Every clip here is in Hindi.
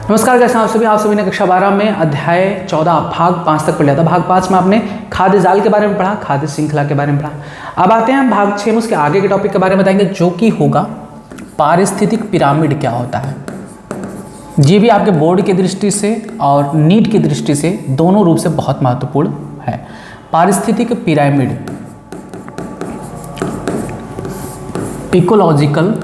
नमस्कार कैसे आप सभी ने कक्षा 12 में अध्याय 14 भाग 5 तक पढ़ लिया था। भाग 5 में आपने खाद्य जाल के बारे में पढ़ा, खाद्य श्रृंखला के बारे में पढ़ा। अब आते हैं भाग 6 में, उसके आगे के टॉपिक के बारे में बताएंगे जो कि होगा पारिस्थितिक पिरामिड क्या होता है। ये भी आपके बोर्ड की दृष्टि से और नीट की दृष्टि से दोनों रूप से बहुत महत्वपूर्ण है। पारिस्थितिक पिरामिड, इकोलॉजिकल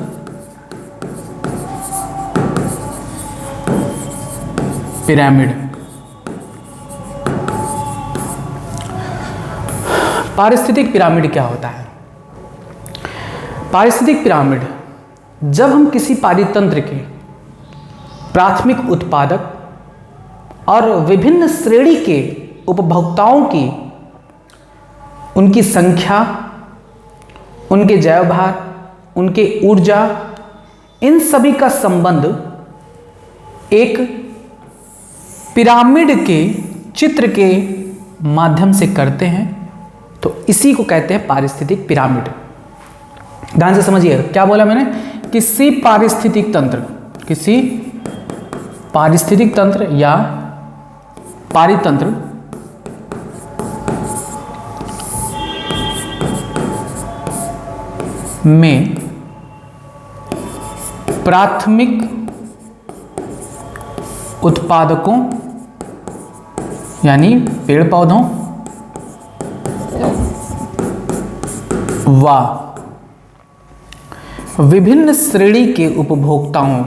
पिरामिड। पारिस्थितिक पिरामिड क्या होता है? पारिस्थितिक पिरामिड, जब हम किसी पारितंत्र के प्राथमिक उत्पादक और विभिन्न श्रेणी के उपभोक्ताओं की उनकी संख्या, उनके जैव भार, उनके ऊर्जा, इन सभी का संबंध एक पिरामिड के चित्र के माध्यम से करते हैं तो इसी को कहते हैं पारिस्थितिक पिरामिड। ध्यान से समझिए क्या बोला मैंने। किसी पारिस्थितिक तंत्र या पारितंत्र में प्राथमिक उत्पादकों यानी पेड़ पौधों व विभिन्न श्रेणी के उपभोक्ताओं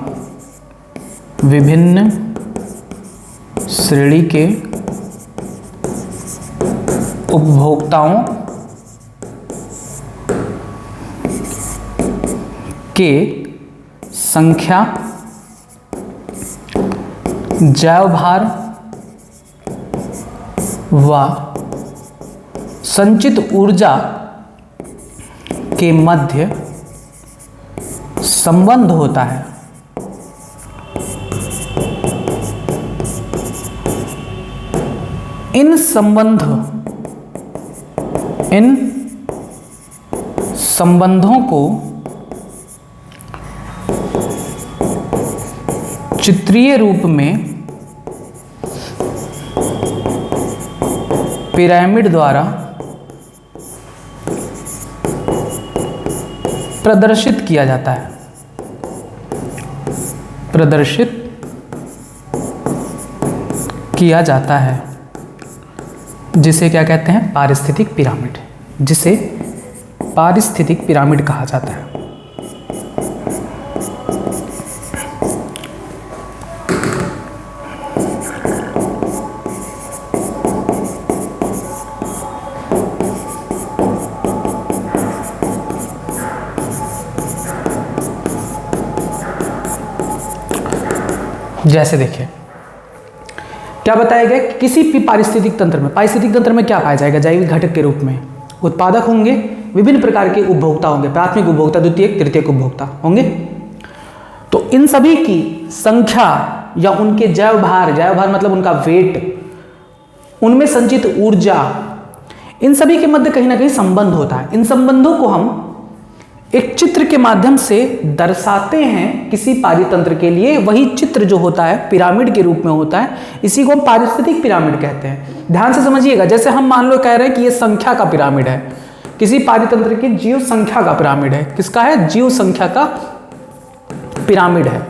के संख्या, जैव भार व संचित ऊर्जा के मध्य संबंध होता है। इन संबंधों को चित्रीय रूप में पिरामिड द्वारा प्रदर्शित किया जाता है। जिसे क्या कहते हैं? पारिस्थितिक पिरामिड। जिसे पारिस्थितिक पिरामिड कहा जाता है। जैसे देखिए क्या बताया गया कि किसी भी पारिस्थितिक तंत्र में क्या पाया जाएगा? जैविक घटक के रूप में उत्पादक होंगे, विभिन्न प्रकार के उपभोक्ता होंगे, प्राथमिक उपभोक्ता, द्वितीयक, तृतीयक उपभोक्ता होंगे। तो इन सभी की संख्या या उनके जैव भार मतलब उनका वेट, उनमें संचित ऊर्जा, इन सभी के मध्य कहीं ना कहीं संबंध होता है। इन संबंधों को हम एक चित्र के माध्यम से दर्शाते हैं किसी पारितंत्र के लिए। वही चित्र जो होता है पिरामिड के रूप में होता है, इसी को हम पारिस्थितिक पिरामिड कहते हैं। ध्यान से समझिएगा। जैसे हम मान लो कह रहे हैं कि ये संख्या का पिरामिड है, किसी पारितंत्र की जीव संख्या का पिरामिड है। किसका है? जीव संख्या का पिरामिड है।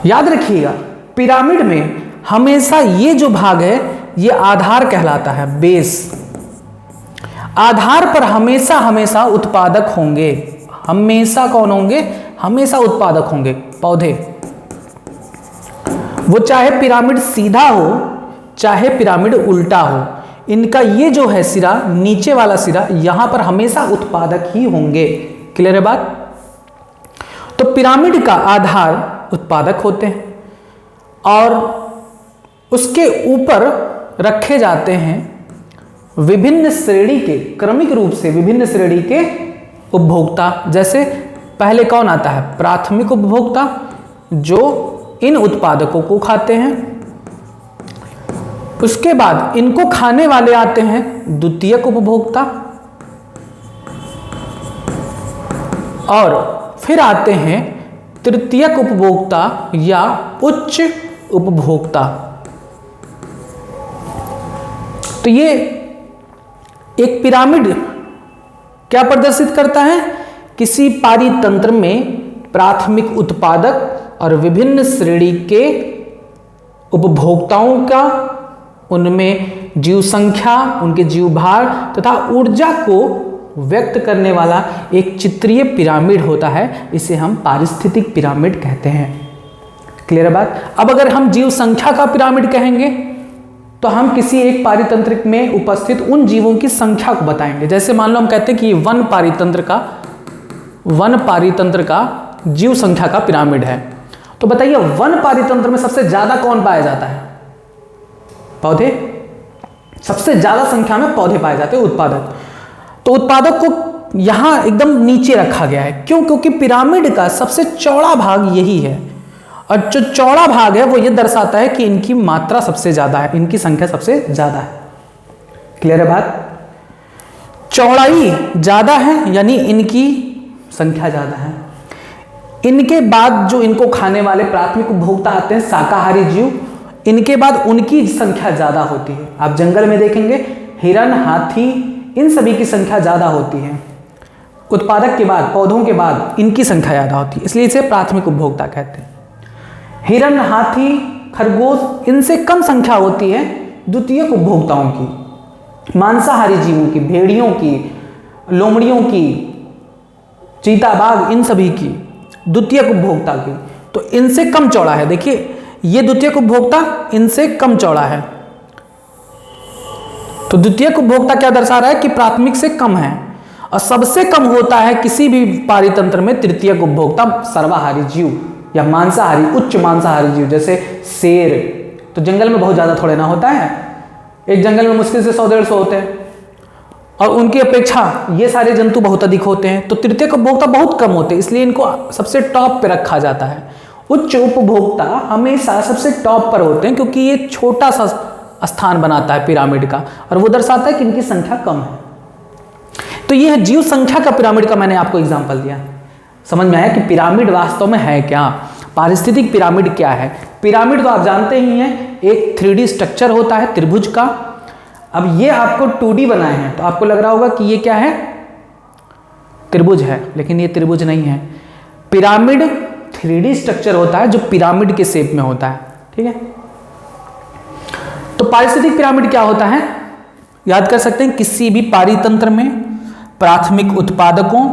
याद रखिएगा, पिरामिड में हमेशा ये जो भाग है ये आधार कहलाता है, बेस। आधार पर हमेशा उत्पादक होंगे। हमेशा कौन होंगे? हमेशा उत्पादक होंगे पौधे। वो चाहे पिरामिड सीधा हो चाहे पिरामिड उल्टा हो, इनका ये जो है सिरा, नीचे वाला सिरा, यहां पर हमेशा उत्पादक ही होंगे। क्लियर है बात? तो पिरामिड का आधार उत्पादक होते हैं और उसके ऊपर रखे जाते हैं विभिन्न श्रेणी के, क्रमिक रूप से विभिन्न श्रेणी के उपभोक्ता। जैसे पहले कौन आता है? प्राथमिक उपभोक्ता, जो इन उत्पादकों को खाते हैं। उसके बाद इनको खाने वाले आते हैं द्वितीयक उपभोक्ता, और फिर आते हैं तृतीयक उपभोक्ता या उच्च उपभोक्ता। तो ये एक पिरामिड क्या प्रदर्शित करता है? किसी पारितंत्र में प्राथमिक उत्पादक और विभिन्न श्रेणी के उपभोक्ताओं का, उनमें जीव संख्या, उनके जीव भार तथा ऊर्जा को व्यक्त करने वाला एक चित्रीय पिरामिड होता है। इसे हम पारिस्थितिक पिरामिड कहते हैं। क्लियर है बात? अब अगर हम जीव संख्या का पिरामिड कहेंगे तो हम किसी एक पारितंत्र में उपस्थित उन जीवों की संख्या को बताएंगे। जैसे मान लो हम कहते हैं कि वन पारितंत्र का जीव संख्या का पिरामिड है। तो बताइए वन पारितंत्र में सबसे ज्यादा कौन पाया जाता है? पौधे। सबसे ज्यादा संख्या में पौधे पाए जाते हैं, उत्पादक। तो उत्पादक को यहां एकदम नीचे रखा गया है। क्यों? क्योंकि पिरामिड का सबसे चौड़ा भाग यही है, और जो चौड़ा भाग है वो ये दर्शाता है कि इनकी मात्रा सबसे ज्यादा है, इनकी संख्या सबसे ज्यादा है। क्लियर है बात? चौड़ाई ज्यादा है यानी इनकी संख्या ज्यादा है। इनके बाद जो इनको खाने वाले प्राथमिक उपभोक्ता आते हैं, शाकाहारी जीव, इनके बाद उनकी संख्या ज्यादा होती है। आप जंगल में देखेंगे हिरन, हाथी, इन सभी की संख्या ज्यादा होती है। उत्पादक के बाद, पौधों के बाद इनकी संख्या ज्यादा होती है, इसलिए इसे प्राथमिक उपभोक्ता कहते हैं। हिरन, हाथी, खरगोश, इनसे कम संख्या होती है द्वितीयक उपभोक्ताओं की, मांसाहारी जीवों की, भेड़ियों की, लोमड़ियों की, चीता, बाघ, इन सभी की, द्वितीयक उपभोक्ता की। तो इनसे कम चौड़ा है। देखिए ये द्वितीयक उपभोक्ता इनसे कम चौड़ा है। तो द्वितीयक उपभोक्ता क्या दर्शा रहा है कि प्राथमिक से कम है। और सबसे कम होता है किसी भी पारितंत्र में तृतीयक उपभोक्ता सर्वाहारी जीव या मांसाहारी, उच्च मांसाहारी जीव, जैसे शेर। तो जंगल में बहुत ज्यादा थोड़े ना होता है, एक जंगल में मुश्किल से 100-150 होते हैं, और उनकी अपेक्षा ये सारे जंतु बहुत अधिक होते हैं। तो तृतीयक उपभोक्ता बहुत कम होते हैं, इसलिए इनको सबसे टॉप पे रखा जाता है। उच्च उपभोक्ता हमेशा सबसे टॉप पर होते हैं, क्योंकि ये छोटा सा स्थान बनाता है पिरामिड का, और वो दर्शाता है कि इनकी संख्या कम है। तो यह जीव संख्या का पिरामिड का मैंने आपको एग्जांपल दिया। समझ में आया कि पिरामिड वास्तव में है क्या, पारिस्थितिक पिरामिड क्या है। पिरामिड तो आप जानते ही हैं, एक 3D स्ट्रक्चर होता है त्रिभुज का। अब ये आपको 2D बनाए हैं तो आपको लग रहा होगा कि ये क्या है, त्रिभुज है, लेकिन ये त्रिभुज नहीं है। पिरामिड 3D स्ट्रक्चर होता है जो पिरामिड के शेप में होता है। ठीक है, तो पारिस्थितिक पिरामिड क्या होता है, याद कर सकते हैं, किसी भी पारितंत्र में प्राथमिक उत्पादकों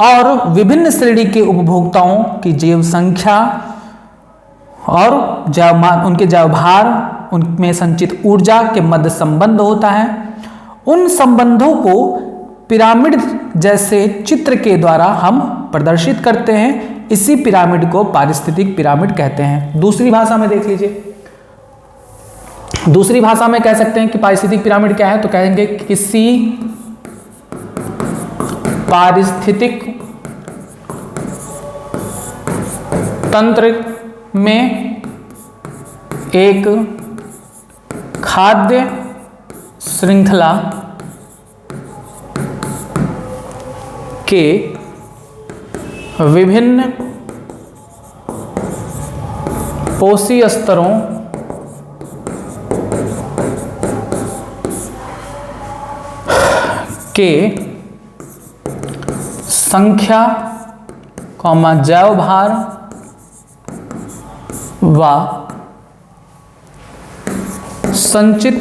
और विभिन्न श्रेणी के उपभोक्ताओं की जैव संख्या और उनके जैव भार, उनमें संचित ऊर्जा के मध्य संबंध होता है। उन संबंधों को पिरामिड जैसे चित्र के द्वारा हम प्रदर्शित करते हैं। इसी पिरामिड को पारिस्थितिक पिरामिड कहते हैं। दूसरी भाषा में देख लीजिए, दूसरी भाषा में कह सकते हैं कि पारिस्थितिक पिरामिड क्या है, तो कहेंगे किसी पारिस्थितिक तंत्र में एक खाद्य श्रृंखला के विभिन्न पोषी स्तरों के संख्या, जैव भार व संचित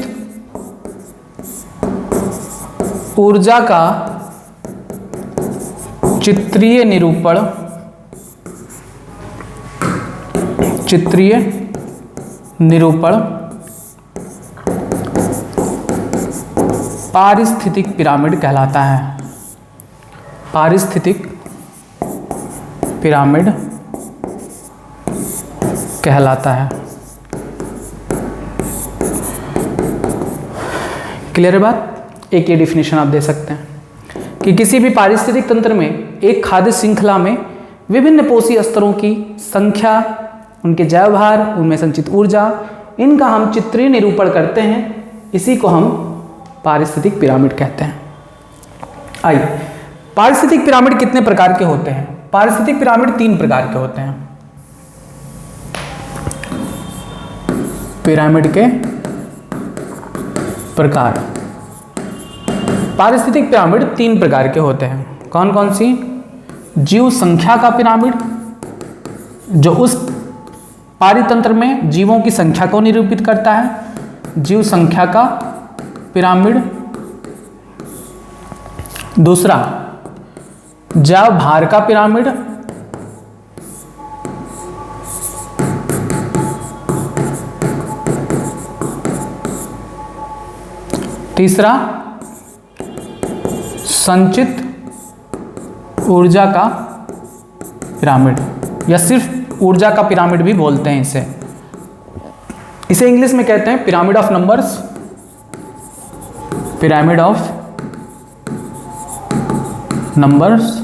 ऊर्जा का चित्रीय निरूपण पारिस्थितिक पिरामिड कहलाता है। पारिस्थितिक पिरामिड कहलाता है। क्लियर है बात? एक ये डिफिनेशन आप दे सकते हैं कि किसी भी पारिस्थितिक तंत्र में एक खाद्य श्रृंखला में विभिन्न पोषी स्तरों की संख्या, उनके जैव भार, उनमें संचित ऊर्जा, इनका हम चित्रीय निरूपण करते हैं। इसी को हम पारिस्थितिक पिरामिड कहते हैं। आइए, पारिस्थितिक पिरामिड कितने प्रकार के होते हैं? पारिस्थितिक पिरामिड 3 प्रकार के होते हैं। पिरामिड के प्रकार, पारिस्थितिक पिरामिड 3 प्रकार के होते हैं। कौन कौन सी? जीव संख्या का पिरामिड, जो उस पारितंत्र में जीवों की संख्या को निरूपित करता है, जीव संख्या का पिरामिड। दूसरा जैव भार का पिरामिड, तीसरा संचित ऊर्जा का पिरामिड, या सिर्फ ऊर्जा का पिरामिड भी बोलते हैं इसे इंग्लिश में कहते हैं pyramid of numbers, pyramid of numbers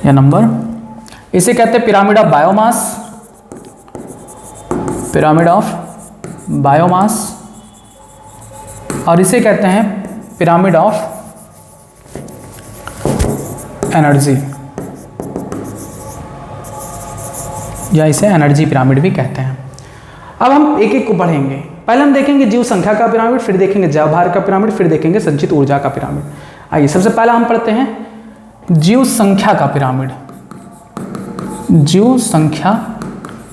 या नंबर। इसे कहते हैं pyramid of biomass, pyramid of biomass, और इसे कहते हैं पिरामिड ऑफ एनर्जी, या इसे एनर्जी पिरामिड भी कहते हैं। अब हम एक एक को पढ़ेंगे। पहले हम देखेंगे जीव संख्या का पिरामिड, फिर देखेंगे जैव भार का पिरामिड, फिर देखेंगे संचित ऊर्जा का पिरामिड। आइए सबसे पहला हम पढ़ते हैं जीव संख्या का पिरामिड। जीव संख्या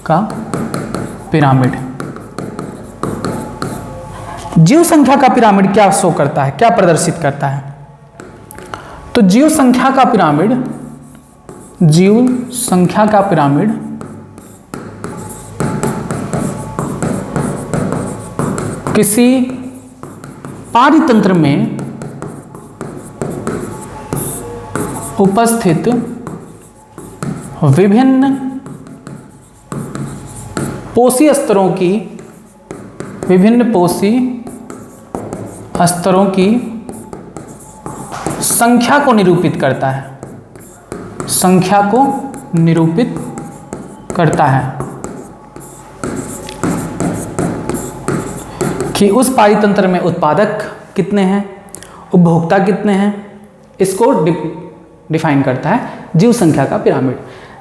का पिरामिड, जीव संख्या का पिरामिड क्या शो करता है, क्या प्रदर्शित करता है? तो जीव संख्या का पिरामिड, जीव संख्या का पिरामिड किसी पारितंत्र में उपस्थित विभिन्न पोषी स्तरों की, विभिन्न पोषी स्तरों की संख्या को निरूपित करता है, संख्या को निरूपित करता है कि उस पारितंत्र में उत्पादक कितने हैं, उपभोक्ता कितने हैं, इसको डिफाइन करता है जीव संख्या का पिरामिड।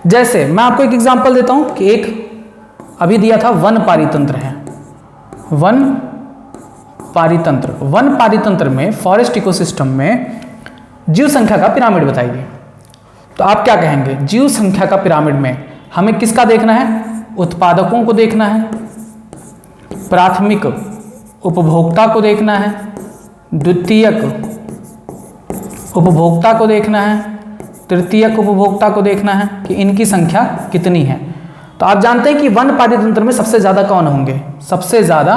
जैसे मैं आपको एक एग्जांपल देता हूं कि एक अभी दिया था वन पारितंत्र है, वन पारितंत्र, वन पारितंत्र में फॉरेस्ट इकोसिस्टम में जीव संख्या का पिरामिड बताइए। तो आप क्या कहेंगे? जीव संख्या का पिरामिड में हमें किसका देखना है? उत्पादकों को देखना है, प्राथमिक उपभोक्ता को देखना है, द्वितीयक उपभोक्ता को देखना है, तृतीयक उपभोक्ता को देखना है कि इनकी संख्या कितनी है। तो आप जानते हैं कि वन पारितंत्र में सबसे ज्यादा कौन होंगे? सबसे ज्यादा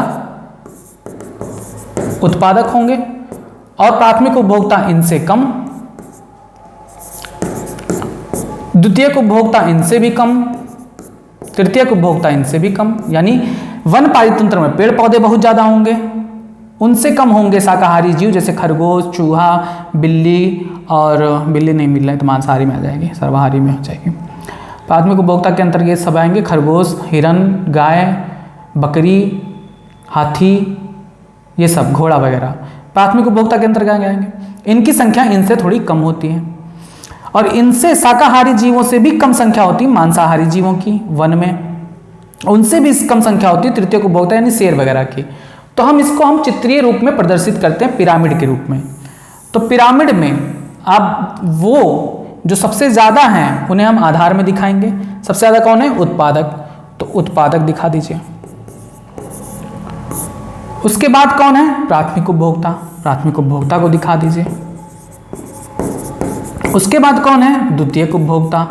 उत्पादक होंगे और प्राथमिक उपभोक्ता इनसे कम, द्वितीयक उपभोक्ता इनसे भी कम, तृतीयक उपभोक्ता इनसे भी कम। यानी वन पारितंत्र में पेड़ पौधे बहुत ज्यादा होंगे, उनसे कम होंगे शाकाहारी जीव जैसे खरगोश, चूहा, बिल्ली, और बिल्ली नहीं मिल रहा है तो मांसाहारी में आ जाएगी, सर्वाहारी में हो जाएगी। प्राथमिक उपभोक्ता के अंतर्गत सब आएंगे खरगोश, हिरन, गाय, बकरी, हाथी, ये सब, घोड़ा वगैरह प्राथमिक उपभोक्ता के अंतर्गत आएंगे। इनकी संख्या इनसे थोड़ी कम होती है और इनसे शाकाहारी जीवों से भी कम संख्या होती है मांसाहारी जीवों की वन में, उनसे भी कम संख्या होती है तृतीयक उपभोक्ता यानी शेर वगैरह की। तो हम इसको हम चित्रीय रूप में प्रदर्शित करते हैं पिरामिड के रूप में। तो पिरामिड में आप वो जो सबसे ज्यादा हैं उन्हें हम आधार में दिखाएंगे। सबसे ज्यादा कौन है? उत्पादक। तो उत्पादक दिखा दीजिए। उसके बाद कौन है? प्राथमिक उपभोक्ता। प्राथमिक उपभोक्ता को दिखा दीजिए। उसके बाद कौन है? द्वितीयक उपभोक्ता।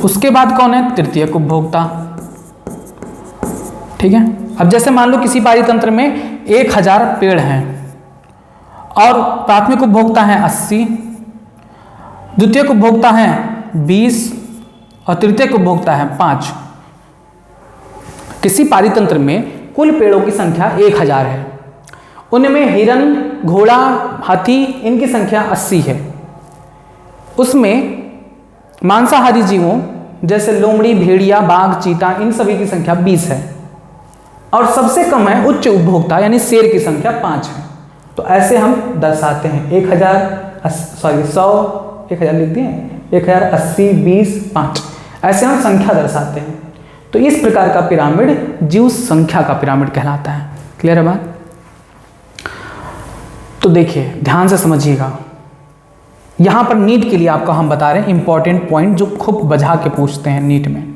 उसके बाद कौन है? तृतीयक उपभोक्ता। ठीक है। अब जैसे मान लो किसी पारितंत्र में 1000 पेड़ हैं और प्राथमिक उपभोक्ता हैं 80, द्वितीयक उपभोक्ता हैं 20 और तृतीयक उपभोक्ता हैं 5। किसी पारितंत्र में कुल पेड़ों की संख्या 1000 है, उनमें हिरन, घोड़ा, हाथी इनकी संख्या 80 है। उसमें मांसाहारी जीवों जैसे लोमड़ी, भेड़िया, बाघ, चीता इन सभी की संख्या 20 है और सबसे कम है उच्च उपभोक्ता यानी शेर की संख्या 5 है। तो ऐसे हम दर्शाते हैं 100, 1000 लिख दिए, 1080, 20, 5, ऐसे हम संख्या दर्शाते हैं। तो इस प्रकार का पिरामिड जीव संख्या का पिरामिड कहलाता है। क्लियर है बात? तो देखिए ध्यान से समझिएगा, यहां पर नीट के लिए आपको हम बता रहे हैं इंपॉर्टेंट पॉइंट जो खूब बजा के पूछते हैं नीट में।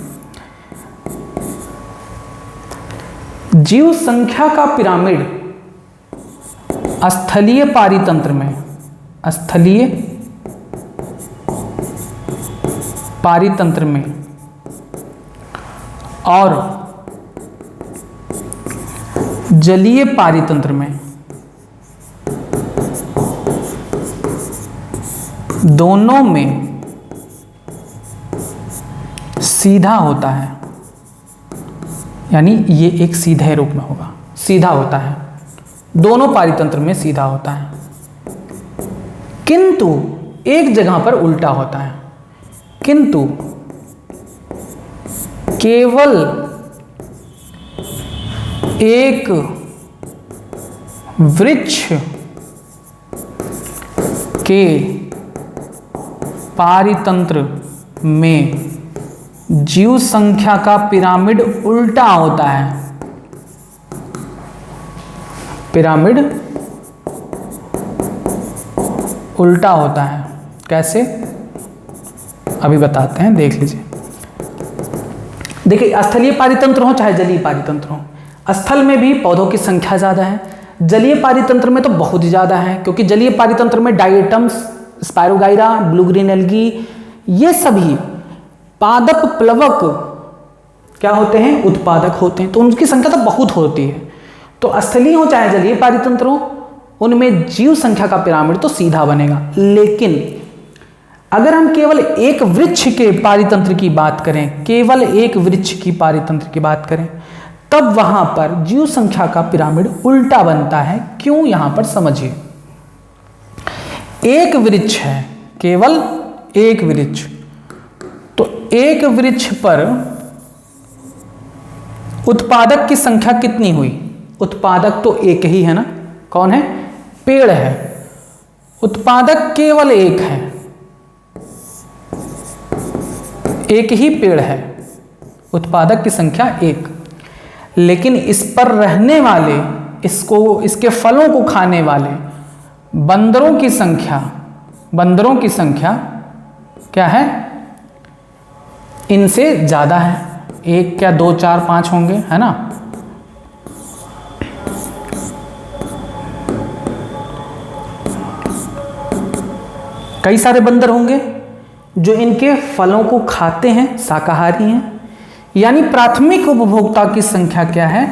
जीव संख्या का पिरामिड स्थलीय पारितंत्र में, स्थलीय पारितंत्र में और जलीय पारितंत्र में दोनों में सीधा होता है, यानी ये एक सीधे रूप में होगा, सीधा होता है, दोनों पारितंत्र में सीधा होता है, किंतु एक जगह पर उल्टा होता है। किंतु केवल एक वृक्ष के पारितंत्र में जीव संख्या का पिरामिड उल्टा होता है। पिरामिड उल्टा होता है, कैसे अभी बताते हैं, देख लीजिए। देखिए स्थलीय पारितंत्र हो चाहे जलीय पारितंत्र हो, स्थल में भी पौधों की संख्या ज़्यादा है, जलीय पारितंत्र में तो बहुत ही ज़्यादा है, क्योंकि जलीय पारितंत्र में डायटम्स, स्पायरोगाइरा, ब्लू ग्रीन एल्गी, ये सभी पादप प्लवक क्या होते हैं, उत्पादक होते हैं, तो उनकी संख्या तो बहुत होती है। तो स्थलीय हो चाहे जलीय पारितंत्र हो, उनमें जीव संख्या का पिरामिड तो सीधा बनेगा। लेकिन अगर हम केवल एक वृक्ष के पारितंत्र की बात करें, केवल एक वृक्ष की पारितंत्र की बात करें, तब वहां पर जीव संख्या का पिरामिड उल्टा बनता है। क्यों, यहां पर समझिए। एक वृक्ष है, केवल एक वृक्ष, तो एक वृक्ष पर उत्पादक की संख्या कितनी हुई? उत्पादक तो एक ही है ना, कौन है, पेड़ है, उत्पादक केवल एक है, एक ही पेड़ है, उत्पादक की संख्या एक। लेकिन इस पर रहने वाले, इसके फलों को खाने वाले बंदरों की संख्या क्या है, इनसे ज्यादा है। एक क्या, 2, 4, 5 होंगे, है ना। कई सारे बंदर होंगे जो इनके फलों को खाते हैं, शाकाहारी हैं, यानी प्राथमिक उपभोक्ता की संख्या क्या है,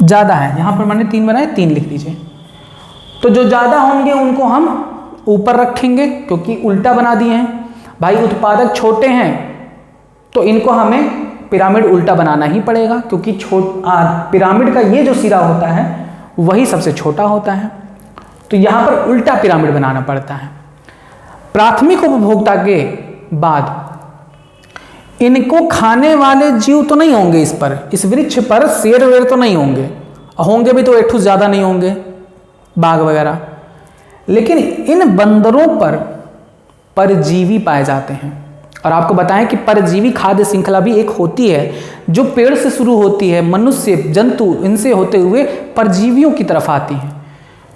ज्यादा है। यहां पर मैंने 3 बनाए, 3 लिख लीजिए। तो जो ज्यादा होंगे उनको हम ऊपर रखेंगे, क्योंकि उल्टा बना दिए हैं भाई। उत्पादक छोटे हैं तो इनको हमें पिरामिड उल्टा बनाना ही पड़ेगा, क्योंकि पिरामिड का ये जो सिरा होता है वही सबसे छोटा होता है, तो यहां पर उल्टा पिरामिड बनाना पड़ता है। प्राथमिक उपभोक्ता के बाद इनको खाने वाले जीव तो नहीं होंगे, इस वृक्ष पर शेर वेर तो नहीं होंगे, होंगे भी तो एक ज्यादा नहीं होंगे, बाघ वगैरह। लेकिन इन बंदरों पर परजीवी पाए जाते हैं। और आपको बताएं कि परजीवी खाद्य श्रृंखला भी एक होती है जो पेड़ से शुरू होती है, मनुष्य, जंतु, इनसे होते हुए परजीवियों की तरफ आती है।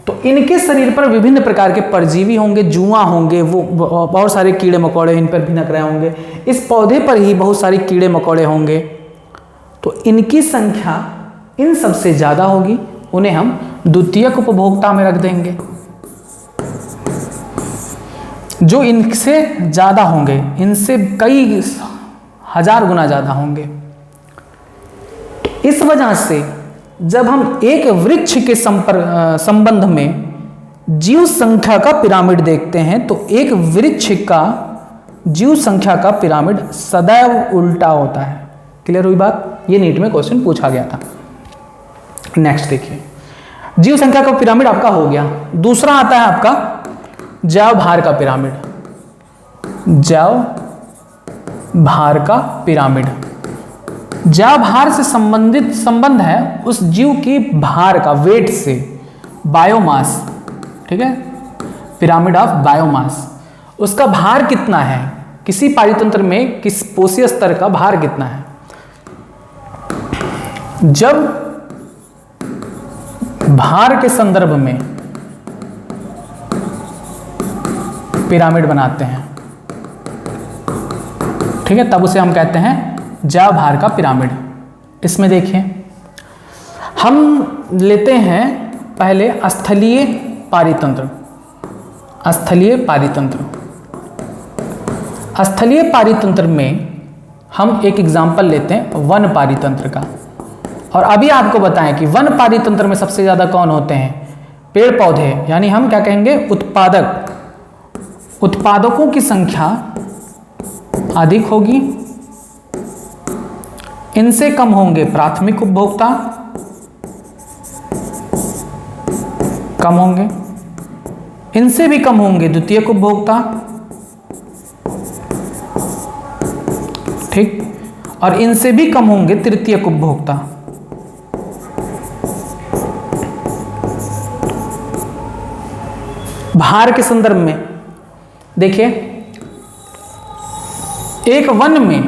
तो इनके शरीर पर विभिन्न प्रकार के परजीवी होंगे, जुआ होंगे, वो बहुत सारे कीड़े मकोड़े इन पर भिनक रहे होंगे, इस पौधे पर ही बहुत सारे कीड़े मकोड़े होंगे। तो इनकी संख्या इन सबसे ज़्यादा होगी, उन्हें हम द्वितीयक उपभोक्ता में रख देंगे। जो इनसे ज़्यादा होंगे, इनसे कई हजार गुना ज़्यादा होंगे। इस वजह से जब हम एक वृक्ष के संबंध में जीव संख्या का पिरामिड देखते हैं, तो एक वृक्ष का जीव संख्या का पिरामिड सदैव उल्टा होता है। क्लियर हुई बात? ये नीट में क्वेश्चन पूछा गया था। नेक्स्ट देखिए, जीव संख्या का पिरामिड आपका हो गया। दूसरा आता है आपका जैव भार का पिरामिड। जैव भार का पिरामिड, जैव भार से संबंध है उस जीव की भार का, वेट से, बायोमास, ठीक है। पिरामिड ऑफ बायोमास, उसका भार कितना है, किसी पारितंत्र में किस पोषीय स्तर का भार कितना है। जब भार के संदर्भ में पिरामिड बनाते हैं, ठीक है, तब उसे हम कहते हैं जैव भार का पिरामिड। इसमें देखिए हम लेते हैं पहले स्थलीय पारितंत्र। स्थलीय पारितंत्र, स्थलीय पारितंत्र में हम एक एग्जाम्पल लेते हैं वन पारितंत्र का। और अभी आपको बताएं कि वन पारितंत्र में सबसे ज़्यादा कौन होते हैं, पेड़ पौधे, यानी हम क्या कहेंगे उत्पादक, उत्पादकों की संख्या अधिक होगी, इनसे कम होंगे प्राथमिक उपभोक्ता, कम होंगे, इनसे भी कम होंगे द्वितीयक उपभोक्ता, ठीक, और इनसे भी कम होंगे तृतीयक उपभोक्ता। भार के संदर्भ में देखिए, एक वन में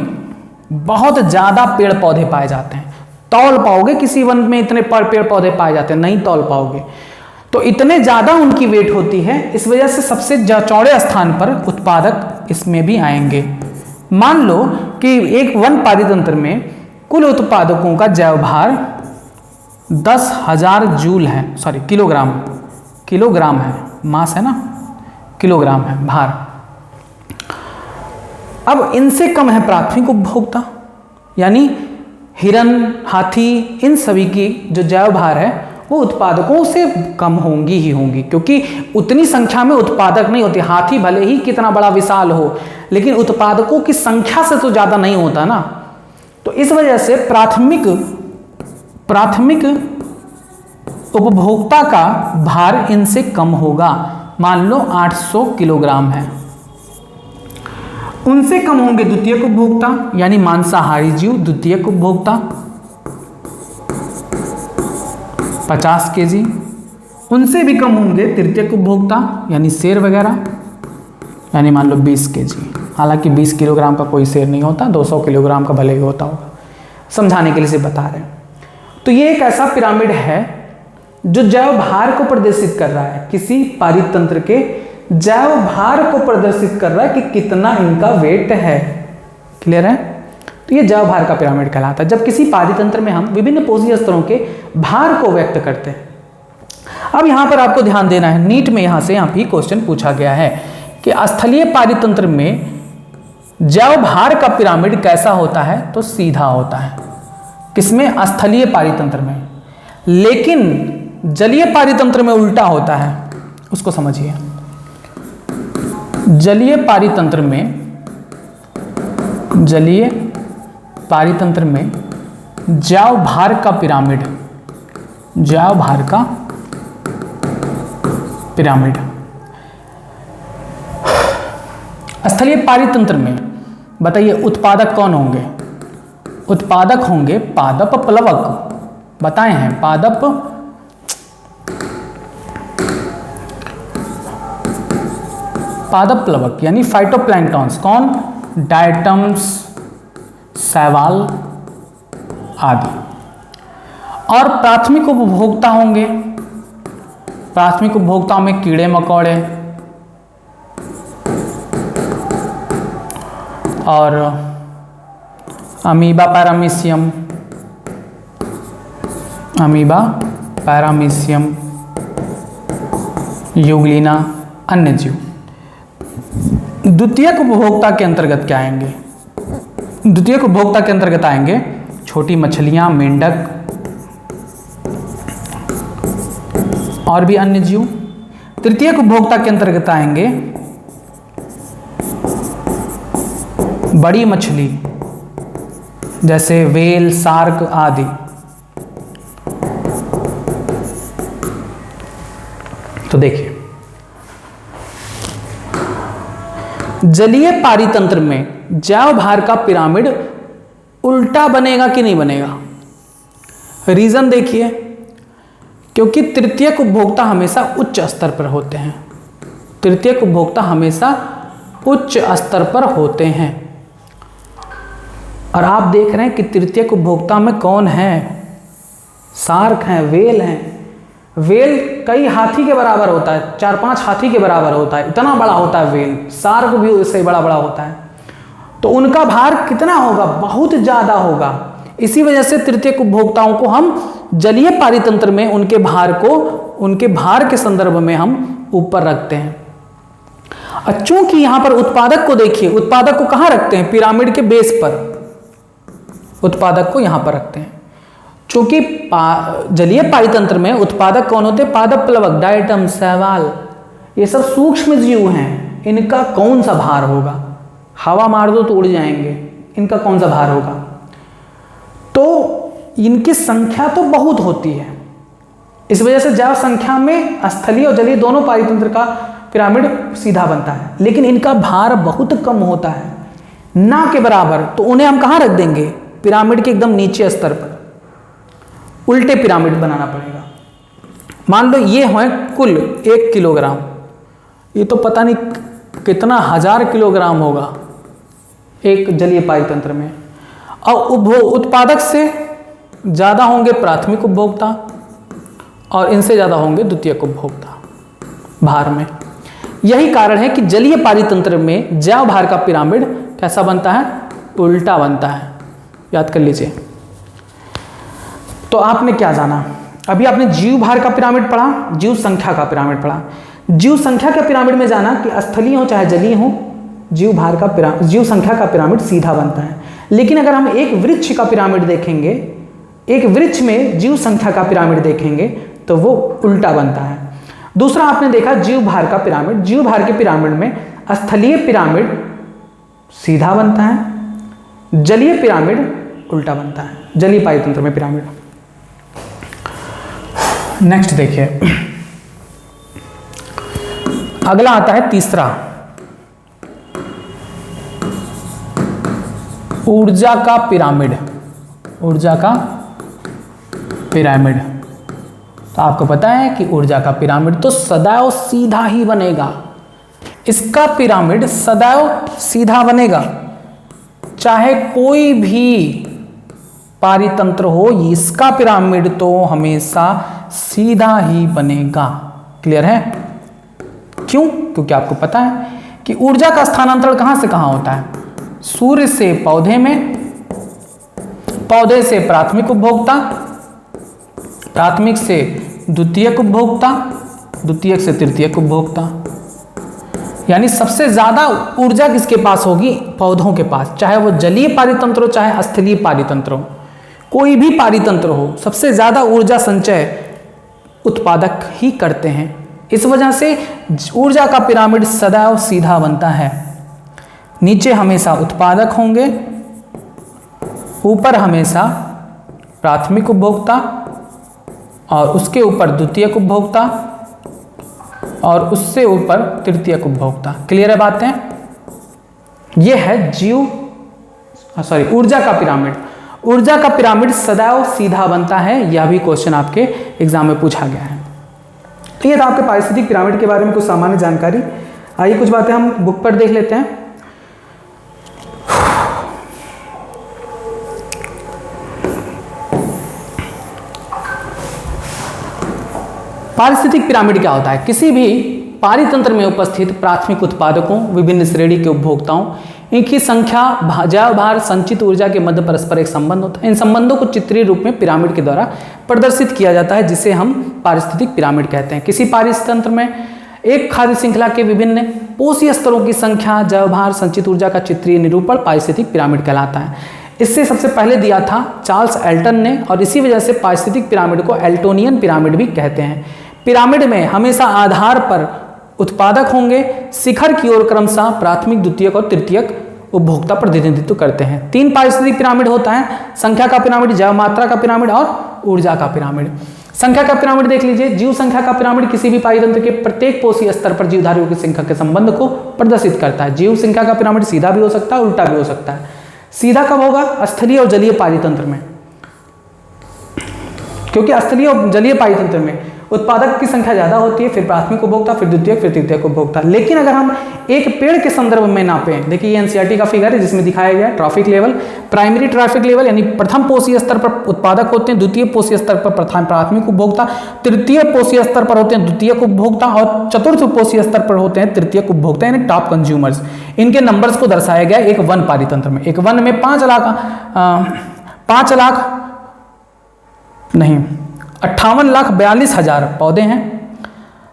बहुत ज्यादा पेड़ पौधे पाए जाते हैं, तौल पाओगे किसी वन में इतने पेड़ पौधे पाए जाते हैं, नहीं तौल पाओगे, तो इतने ज्यादा उनकी वेट होती है, इस वजह से सबसे चौड़े स्थान पर उत्पादक इसमें भी आएंगे। मान लो कि एक वन पारितंत्र में कुल उत्पादकों का जैव भार 10,000 जूल है, सॉरी किलोग्राम, किलोग्राम है, मास है ना, किलोग्राम है भार। अब इनसे कम है प्राथमिक उपभोक्ता, यानी हिरन, हाथी, इन सभी की जो जैव भार है वो उत्पादकों से कम होंगी ही होंगी, क्योंकि उतनी संख्या में उत्पादक नहीं होते। हाथी भले ही कितना बड़ा विशाल हो, लेकिन उत्पादकों की संख्या से तो ज़्यादा नहीं होता ना। तो इस वजह से प्राथमिक उपभोक्ता का भार इनसे कम होगा। मान लो 800 किलोग्राम है। उनसे कम होंगे द्वितीयक उपभोक्ता, यानी मांसाहारी जीव द्वितीयक उपभोक्ता 50 केजी। उनसे भी कम होंगे तृतीयक उपभोक्ता, यानी शेर वगैरह, यानी मान लो 20 केजी। हालांकि 20 किलोग्राम का कोई शेर नहीं होता, 200 किलोग्राम का भले ही होता होगा, समझाने के लिए से बता रहे हैं। तो ये एक ऐसा पिरामिड है जो जैव भार को प्रदर्शित कर रहा है, किसी पारितंत्र के जैव भार को प्रदर्शित कर रहा है कि कितना इनका वेट है। क्लियर है? तो ये जैव भार का पिरामिड कहलाता है, जब किसी पारितंत्र में हम विभिन्न पोषीय स्तरों के भार को व्यक्त करते हैं। अब यहां पर आपको ध्यान देना है, नीट में यहां से यहाँ भी क्वेश्चन पूछा गया है कि स्थलीय पारितंत्र में जैव भार का पिरामिड कैसा होता है, तो सीधा होता है। किसमें? स्थलीय पारितंत्र में। लेकिन जलीय पारितंत्र में उल्टा होता है, उसको समझिए। जलीय पारितंत्र में जैव भार का पिरामिड, जैव भार का पिरामिड स्थलीय पारितंत्र में बताइए उत्पादक कौन होंगे? उत्पादक होंगे पादप प्लवक, बताए हैं पादप प्लवक, यानी फाइटोप्लैंक्टन्स। कौन? डायटम्स, शैवाल आदि। और प्राथमिक उपभोक्ता होंगे, प्राथमिक उपभोक्ता में कीड़े मकोड़े और amoeba paramecium, amoeba paramecium, Euglena, अन्य जीव। द्वितीयक उपभोक्ता के अंतर्गत क्या आएंगे? द्वितीयक उपभोक्ता के अंतर्गत आएंगे छोटी मछलियां, मेंढक और भी अन्य जीव। तृतीयक उपभोक्ता के अंतर्गत आएंगे बड़ी मछली जैसे व्हेल, शार्क आदि। तो देखिए जलीय पारितंत्र में जैव भार का पिरामिड उल्टा बनेगा कि नहीं बनेगा? रीजन देखिए, क्योंकि तृतीयक उपभोक्ता हमेशा उच्च स्तर पर होते हैं। तृतीयक उपभोक्ता हमेशा उच्च स्तर पर होते हैं। और आप देख रहे हैं कि तृतीयक उपभोक्ता में कौन है? शार्क हैं, वेल हैं। वेल कई हाथी के बराबर होता है, 4-5 हाथी के बराबर होता है, इतना बड़ा होता है वेल। शार्क भी उससे बड़ा बड़ा होता है। तो उनका भार कितना होगा? बहुत ज़्यादा होगा। इसी वजह से तृतीयक उपभोक्ताओं को हम जलीय पारितंत्र में उनके भार के संदर्भ में हम ऊपर रखते हैं। और चूंकि यहां पर उत्पादक को देखिए, उत्पादक को कहां रखते हैं? पिरामिड के बेस पर उत्पादक को यहां पर रखते हैं। चूंकि जलीय पारितंत्र में उत्पादक कौन होते हैं? पादप प्लवक, डायटम, शैवाल, ये सब सूक्ष्म जीव हैं। इनका कौन सा भार होगा? हवा मार दो तो उड़ जाएंगे, इनका कौन सा भार होगा? तो इनकी संख्या तो बहुत होती है। इस वजह से जैव संख्या में स्थलीय और जलीय दोनों पारितंत्र का पिरामिड सीधा बनता है, लेकिन इनका भार बहुत कम होता है, ना के बराबर। तो उन्हें हम कहाँ रख देंगे? पिरामिड के एकदम नीचे स्तर पर। उल्टे पिरामिड बनाना पड़ेगा। मान लो ये है कुल 1 किलोग्राम, ये तो पता नहीं कितना 1000 किलोग्राम होगा एक जलीय पारितंत्र में। और उत्पादक से ज़्यादा होंगे प्राथमिक उपभोक्ता और इनसे ज़्यादा होंगे द्वितीयक उपभोक्ता भार में। यही कारण है कि जलीय पारितंत्र में जैव भार का पिरामिड कैसा बनता है? उल्टा बनता है। याद कर लीजिए। तो आपने क्या जाना? अभी आपने जीव भार का पिरामिड पढ़ा, जीव संख्या का पिरामिड पढ़ा। जीव संख्या के पिरामिड में जाना कि स्थलीय हो चाहे जलीय हो, जीव संख्या का पिरामिड सीधा बनता है। लेकिन अगर हम एक वृक्ष का पिरामिड देखेंगे, एक वृक्ष में जीव संख्या का पिरामिड देखेंगे तो वो उल्टा बनता है। दूसरा आपने देखा जीव भार का पिरामिड। जीव भार के पिरामिड में स्थलीय पिरामिड सीधा बनता है, जलीय पिरामिड उल्टा बनता है, जलीय पारितंत्र में पिरामिड। नेक्स्ट देखिए, अगला आता है तीसरा, ऊर्जा का पिरामिड। ऊर्जा का पिरामिड, तो आपको पता है कि ऊर्जा का पिरामिड तो सदैव सीधा ही बनेगा। इसका पिरामिड सदैव सीधा बनेगा, चाहे कोई भी पारितंत्र हो, इसका पिरामिड तो हमेशा सीधा ही बनेगा। क्लियर है? क्यों? क्योंकि आपको पता है कि ऊर्जा का स्थानांतरण कहां से कहां होता है? सूर्य से पौधे में, पौधे से प्राथमिक उपभोक्ता, प्राथमिक से द्वितीयक उपभोक्ता, द्वितीयक से तृतीयक उपभोक्ता। यानी सबसे ज्यादा ऊर्जा किसके पास होगी? पौधों के पास, चाहे वो जलीय पारितंत्र हो चाहे स्थलीय पारितंत्र हो, कोई भी पारितंत्र हो, सबसे ज्यादा ऊर्जा संचय उत्पादक ही करते हैं। इस वजह से ऊर्जा का पिरामिड सदैव सीधा बनता है। नीचे हमेशा उत्पादक होंगे, ऊपर हमेशा प्राथमिक उपभोक्ता और उसके ऊपर द्वितीयक उपभोक्ता और उससे ऊपर तृतीयक उपभोक्ता। क्लियर है बातें? यह है ऊर्जा का पिरामिड। ऊर्जा का पिरामिड सदैव सीधा बनता है, यह भी क्वेश्चन आपके एग्जाम में पूछा गया है। तो ये था आपके पारिस्थितिक पिरामिड के बारे में कुछ सामान्य जानकारी। आइए कुछ बातें हम बुक पर देख लेते हैं। पारिस्थितिक पिरामिड क्या होता है? किसी भी पारितंत्र में उपस्थित प्राथमिक उत्पादकों, विभिन्न श्रेणी के उपभोक्ताओं, इनकी संख्या, जैव भार, संचित ऊर्जा के मध्य परस्पर एक संबंध होता है। इन संबंधों को चित्रीय रूप में पिरामिड के द्वारा प्रदर्शित किया जाता है, जिसे हम पारिस्थितिक पिरामिड कहते हैं। किसी पारितंत्र में एक खाद्य श्रृंखला के विभिन्न पोषी स्तरों की संख्या, जैव भार, संचित ऊर्जा का चित्रीय निरूपण पारिस्थितिक पिरामिड कहलाता है। इससे सबसे पहले दिया था चार्ल्स एल्टन ने, और इसी वजह से पारिस्थितिक पिरामिड को एल्टोनियन पिरामिड भी कहते हैं। पिरामिड में हमेशा आधार पर उत्पादक होंगे, शिखर की ओर क्रमशः प्राथमिक, द्वितीयक और तृतीयक उपभोक्ता प्रतिनिधित्व करते हैं। 3 पारिस्थितिक पिरामिड होता है, संख्या का पिरामिड, जैव मात्रा का पिरामिड और ऊर्जा का पिरामिड। संख्या का पिरामिड देख लीजिए। जीव संख्या का पिरामिड किसी भी पारितंत्र के प्रत्येक पोषी स्तर पर जीवधारियों की संख्या के संबंध को प्रदर्शित करता है। जीव संख्या का पिरामिड सीधा भी हो सकता है, उल्टा भी हो सकता है। सीधा कब होगा? स्थलीय और जलीय पारितंत्र में, क्योंकि स्थलीय और जलीय पारितंत्र में उत्पादक की संख्या ज़्यादा होती है, फिर प्राथमिक उपभोक्ता, फिर द्वितीयक, फिर तृतीयक उपभोक्ता। लेकिन अगर हम एक पेड़ के संदर्भ में नापें, देखिए ये एनसीईआरटी का फिगर है जिसमें दिखाया गया है trophic level, primary trophic level यानी प्रथम पोषीय स्तर पर उत्पादक होते हैं, द्वितीय पोषीय स्तर पर प्राथमिक उपभोक्ता, तृतीय पोषीय स्तर पर होते हैं द्वितीयक उपभोक्ता और चतुर्थ पोषीय स्तर पर होते हैं तृतीयक उपभोक्ता यानी टॉप कंज्यूमर्स। इनके नंबर्स को दर्शाया गया एक वन पारितंत्र में। एक वन में 58,42,000 पौधे हैं,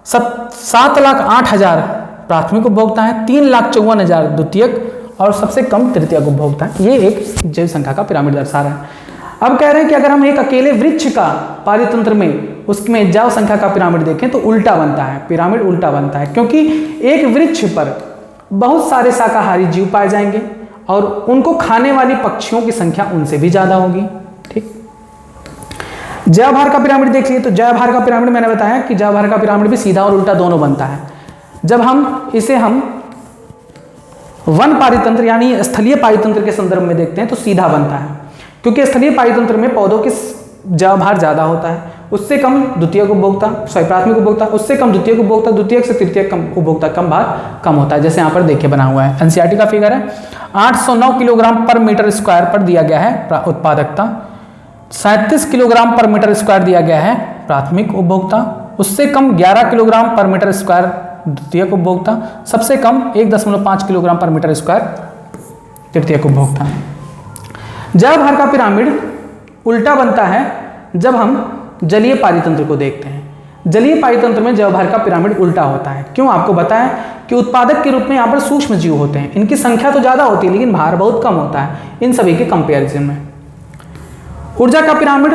7,08,000 प्राथमिक उपभोक्ता हैं, 3,54,000 द्वितीयक और सबसे कम तृतीयक उपभोक्ता हैं। ये एक जैव संख्या का पिरामिड दर्शा रहा है। अब कह रहे हैं कि अगर हम एक अकेले वृक्ष का पारितंत्र में उसमें जैव संख्या का पिरामिड देखें तो उल्टा बनता है, पिरामिड उल्टा बनता है, क्योंकि एक वृक्ष पर बहुत सारे शाकाहारी जीव पाए जाएंगे और उनको खाने वाली पक्षियों की संख्या उनसे भी ज्यादा होगी। ठीक, जैव भार का पिरामिड देख लिए तो जैव भार का पिरामिड मैंने बताया कि जैव भार का पिरामिड भी सीधा और उल्टा दोनों बनता है। जब हम इसे वन पारितंत्र यानी स्थलीय पारितंत्र के संदर्भ में देखते हैं तो सीधा बनता है, क्योंकि स्थलीय पारितंत्र में पौधों की जैव भार ज्यादा होता है, उससे कम द्वितीयक उपभोक्ता प्राथमिक उपभोक्ता, उससे कम द्वितीयक उपभोक्ता, द्वितीयक से तृतीयक उपभोक्ता कम भार कम होता है। जैसे यहाँ पर देखिए बना हुआ है, एनसीईआरटी का फिगर है, 809 किलोग्राम पर मीटर स्क्वायर पर दिया गया है उत्पादकता, 37 किलोग्राम पर मीटर स्क्वायर दिया गया है प्राथमिक उपभोक्ता, उससे कम 11 किलोग्राम पर मीटर स्क्वायर द्वितीयक उपभोक्ता, सबसे कम 1.5 किलोग्राम पर मीटर स्क्वायर तृतीयक उपभोक्ता। जैव भार का पिरामिड उल्टा बनता है जब हम जलीय पारितंत्र को देखते हैं। जलीय पारितंत्र में जैव भार का पिरामिड उल्टा होता है। क्यों? आपको बताएं कि उत्पादक के रूप में यहाँ पर सूक्ष्म जीव होते हैं, इनकी संख्या तो ज्यादा होती है लेकिन भार बहुत कम होता है इन सभी के कंपेरिजन में। ऊर्जा का पिरामिड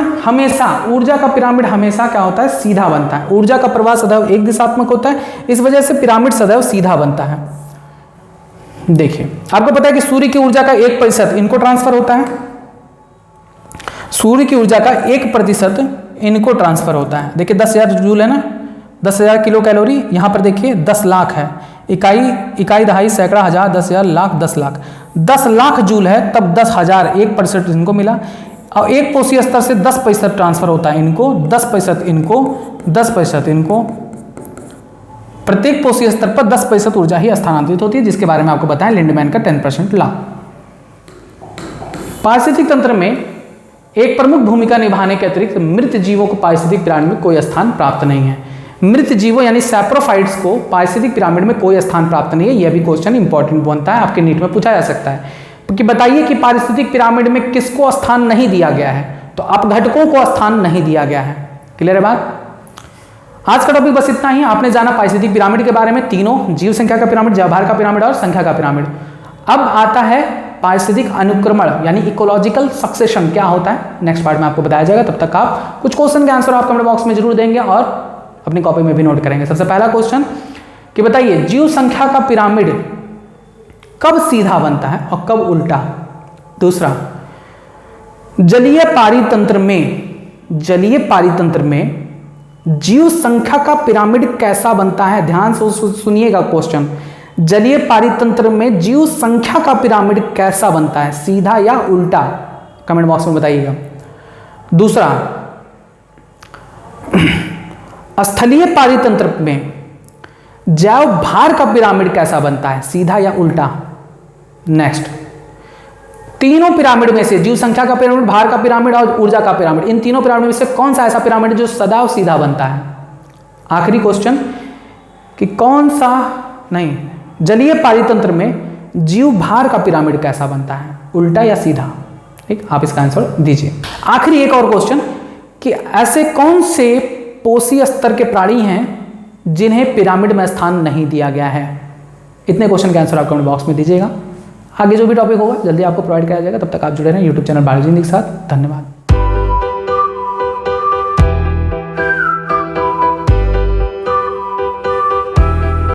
हमेशा क्या होता है? सीधा बनता है। ऊर्जा का प्रवाह सदैव एक दिशात्मक होता है, इस वजह से पिरामिड सदैव सीधा बनता है। देखिए आपको पता है कि सूर्य की ऊर्जा का 1% इनको ट्रांसफर होता है, सूर्य की ऊर्जा का 1% इनको ट्रांसफर होता है। देखिए 10,000 जूल है ना, 10,000 किलो कैलोरी, यहाँ पर देखिए 10 लाख है, इकाई दहाई सैकड़ा हजार 10,000 लाख 10 लाख, 10 लाख जूल है तब 10,000 1% इनको मिला और एक पोषीय स्तर से 10% ट्रांसफर होता है इनको, 10% इनको, 10% इनको, प्रत्येक पोषीय स्तर पर 10% ऊर्जा ही स्थानांतरित होती है, जिसके बारे में आपको बताएं लिंडमैन का 10% लॉ। पारिस्थितिक तंत्र में एक प्रमुख भूमिका निभाने के अतिरिक्त मृत जीवों को पारिस्थितिक पिरामिड में कोई स्थान प्राप्त नहीं है। मृत जीवों यानी सैप्रोफाइट्स को पारिस्थितिक पिरामिड में कोई स्थान प्राप्त नहीं है। यह भी क्वेश्चन इंपॉर्टेंट बनता है, आपके नीट में पूछा जा सकता है कि बताइए कि पारिस्थितिक पिरामिड में किसको स्थान नहीं दिया गया है, तो अपघटकों को स्थान नहीं दिया गया है। क्लियर है बात? आज का टॉपिक बस इतना ही। आपने जाना पारिस्थितिक पिरामिड के बारे में, तीनों जीव संख्या का पिरामिड, जैव भार का पिरामिड और संख्या का पिरामिड। अब आता है पारिस्थितिक अनुक्रमण यानी इकोलॉजिकल सक्सेशन क्या होता है, नेक्स्ट पार्ट में आपको बताया जाएगा। तब तक आप कुछ क्वेश्चन के आंसर आप कमेंट बॉक्स में जरूर देंगे और अपनी कॉपी में भी नोट करेंगे। सबसे पहला क्वेश्चन कि बताइए जीव संख्या का पिरामिड कब सीधा बनता है और कब उल्टा। दूसरा, जलीय पारितंत्र में जीव संख्या का पिरामिड कैसा बनता है। ध्यान से सुनिएगा क्वेश्चन, जलीय पारितंत्र में जीव संख्या का पिरामिड कैसा बनता है, सीधा या उल्टा, कमेंट बॉक्स में बताइएगा। दूसरा, स्थलीय पारितंत्र में जैव भार का पिरामिड कैसा बनता है, सीधा या उल्टा। नेक्स्ट, तीनों पिरामिड में से जीव संख्या का पिरामिड, भार का पिरामिड और ऊर्जा का पिरामिड, इन तीनों पिरामिड में से कौन सा ऐसा पिरामिड जो सदैव सीधा बनता है। आखिरी क्वेश्चन कि कौन सा नहीं, जलीय पारितंत्र में जीव भार का पिरामिड कैसा बनता है, उल्टा या सीधा। ठीक, आप इसका आंसर दीजिए। आखिरी एक और क्वेश्चन कि ऐसे कौन से पोषीय स्तर के प्राणी हैं जिन्हें पिरामिड में स्थान नहीं दिया गया है। इतने क्वेश्चन के आंसर आप कमेंट बॉक्स में दीजिएगा। आगे जो भी टॉपिक होगा जल्दी आपको प्रोवाइड किया जाएगा। तब तक आप जुड़े रहें यूट्यूब चैनल बायोलॉजी के साथ। धन्यवाद।